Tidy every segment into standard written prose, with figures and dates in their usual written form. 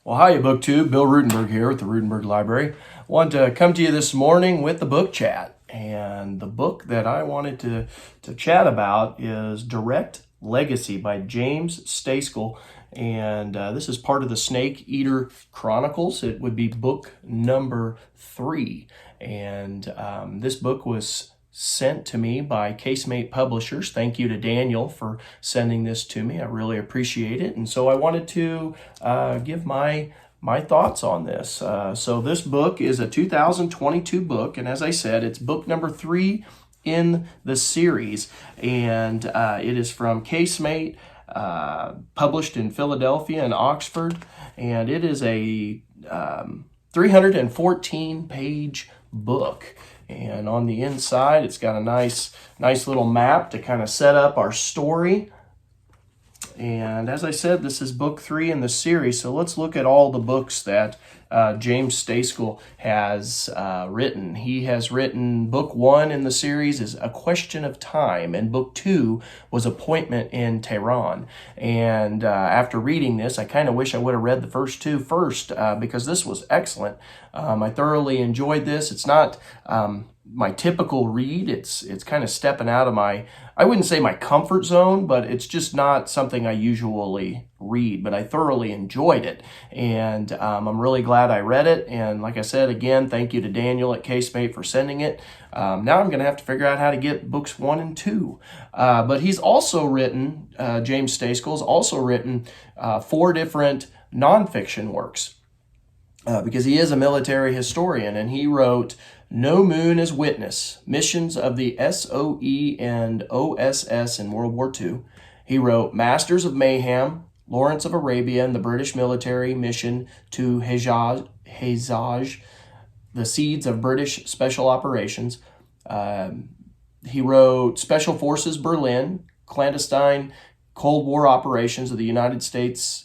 Well, hi, BookTube. Bill Ruttenberg here with the Ruttenberg Library. I want to come to you this morning with the book chat. And the book that I wanted to chat about is Direct Legacy by James Stejskal. And this is part of the Snake Eater Chronicles. It would be book number 3. And this book was sent to me by Casemate Publishers. Thank you to Daniel for sending this to me. I really appreciate it. And so I wanted to give my thoughts on this. So this book is a 2022 book, and as I said, it's book number 3 in the series, and it is from Casemate, published in Philadelphia and Oxford, and it is a 314-page book. And on the inside, it's got a nice little map to kind of set up our story. And as I said, this is book 3 in the series. So let's look at all the books that James Stejskal has written. He has written book 1 in the series is A Question of Time, and book 2 was Appointment in Tehran. And after reading this, I kind of wish I would have read the first 2 first because this was excellent. I thoroughly enjoyed this. It's not my typical read. It's kind of stepping out of my, I wouldn't say my comfort zone, but it's just not something I usually read, but I thoroughly enjoyed it. And I'm really glad I read it. And like I said, again, thank you to Daniel at Casemate for sending it. Now I'm going to have to figure out how to get books 1 and 2. But he's also written, James Stejskal's also written 4 different nonfiction works. Because he is a military historian, and he wrote No Moon as Witness, Missions of the SOE and OSS in World War II. He wrote Masters of Mayhem, Lawrence of Arabia and the British military mission to Hejaz, the Seeds of British Special Operations. He wrote Special Forces Berlin, Clandestine Cold War Operations of the United States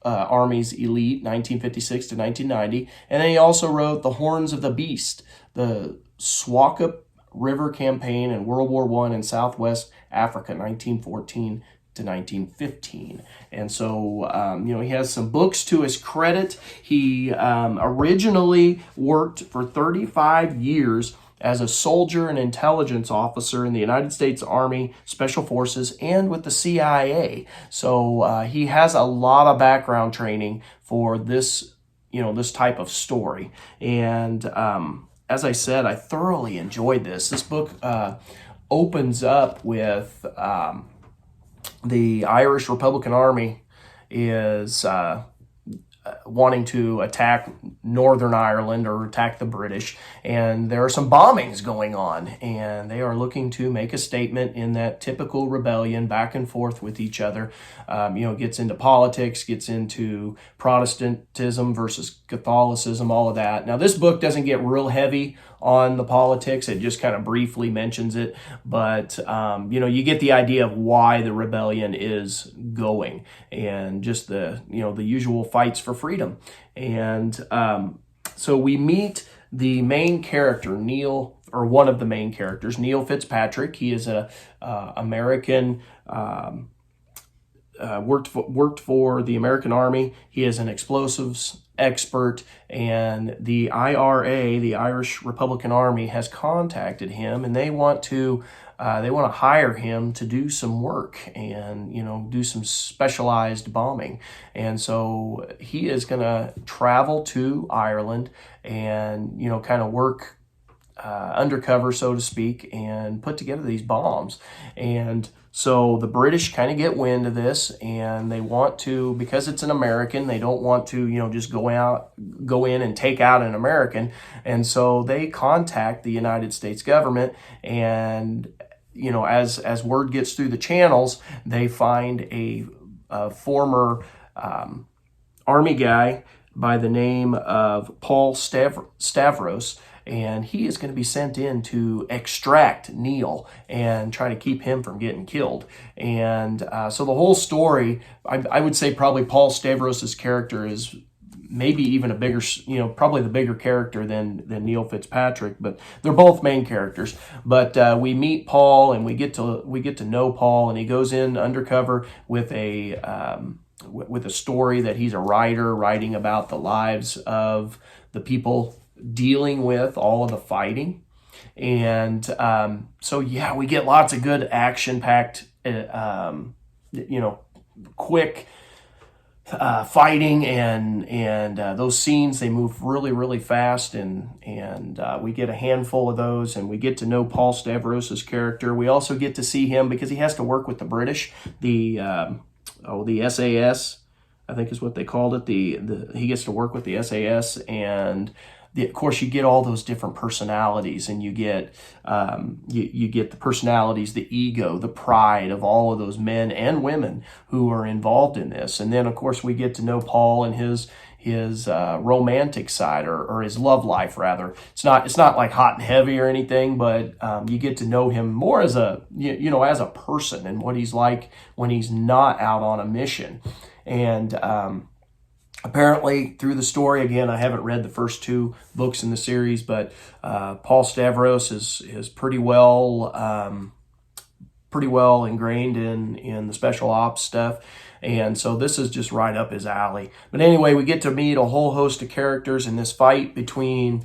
Army's Elite, 1956 to 1990. And then he also wrote The Horns of the Beast, the Swakop River Campaign in World War I in Southwest Africa, 1914 to 1915. And so, he has some books to his credit. He originally worked for 35 years as a soldier and intelligence officer in the United States Army Special Forces and with the CIA. So he has a lot of background training for this, this type of story. And as I said, I thoroughly enjoyed this. This book opens up with the Irish Republican Army is wanting to attack Northern Ireland or attack the British, and there are some bombings going on, and they are looking to make a statement in that typical rebellion, back and forth with each other. Gets into politics, gets into Protestantism versus Catholicism, all of that. Now, this book doesn't get real heavy on the politics. It just kind of briefly mentions it, but you get the idea of why the rebellion is going, and just the usual fights for freedom. And so we meet the main character, Neil, or one of the main characters, Neil Fitzpatrick. He is a American. Worked for the American Army. He is an explosives expert, and the IRA, the Irish Republican Army, has contacted him, and they want to hire him to do some work and do some specialized bombing. And so he is going to travel to Ireland and kind of work undercover, so to speak, and put together these bombs. And so the British kind of get wind of this, and they want to, because it's an American, they don't want to, just go in and take out an American. And so they contact the United States government, and, as word gets through the channels, they find a former Army guy by the name of Paul Stavros, and he is going to be sent in to extract Neil and try to keep him from getting killed. And so the whole story, I would say probably Paul Stavros' character is maybe even a bigger, probably the bigger character than Neil Fitzpatrick, but they're both main characters. But we meet Paul, and we get to know Paul, and he goes in undercover with a with a story that he's a writer writing about the lives of the people dealing with all of the fighting. And so, yeah, we get lots of good action-packed, quick fighting, and those scenes, they move really, really fast, and we get a handful of those, and we get to know Paul Stavros's character. We also get to see him because he has to work with the British, the SAS, I think is what they called it. He gets to work with the SAS, and of course, you get all those different personalities, and you get you get the personalities, the ego, the pride of all of those men and women who are involved in this. And then, of course, we get to know Paul and his romantic side, or his love life, rather. It's not like hot and heavy or anything, but you get to know him more as as a person, and what he's like when he's not out on a mission. And apparently, through the story, again, I haven't read the first 2 books in the series, but Paul Stavros is pretty well ingrained in the special ops stuff, and so this is just right up his alley. But anyway, we get to meet a whole host of characters in this fight between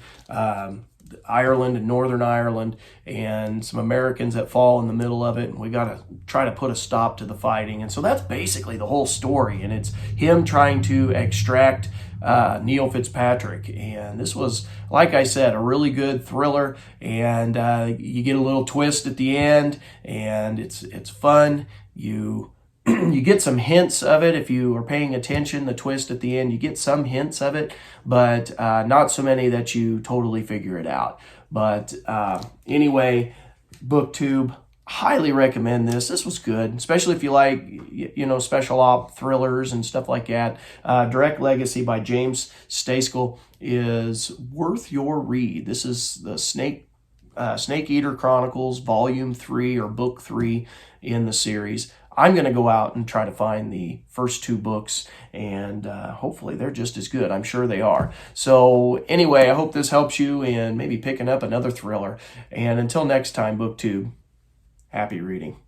Ireland and Northern Ireland, and some Americans that fall in the middle of it, and we got to try to put a stop to the fighting. And so that's basically the whole story, and it's him trying to extract Neil Fitzpatrick. And this was, like I said, a really good thriller, and you get a little twist at the end, and it's fun. You get some hints of it if you are paying attention. The twist at the end, you get some hints of it, but not so many that you totally figure it out. But anyway, BookTube, highly recommend this. This was good, especially if you like, special op thrillers and stuff like that. Direct Legacy by James Stejskal is worth your read. This is the Snake Eater Chronicles Volume 3, or Book 3 in the series. I'm going to go out and try to find the first 2 books, and hopefully they're just as good. I'm sure they are. So anyway, I hope this helps you in maybe picking up another thriller. And until next time, BookTube, happy reading.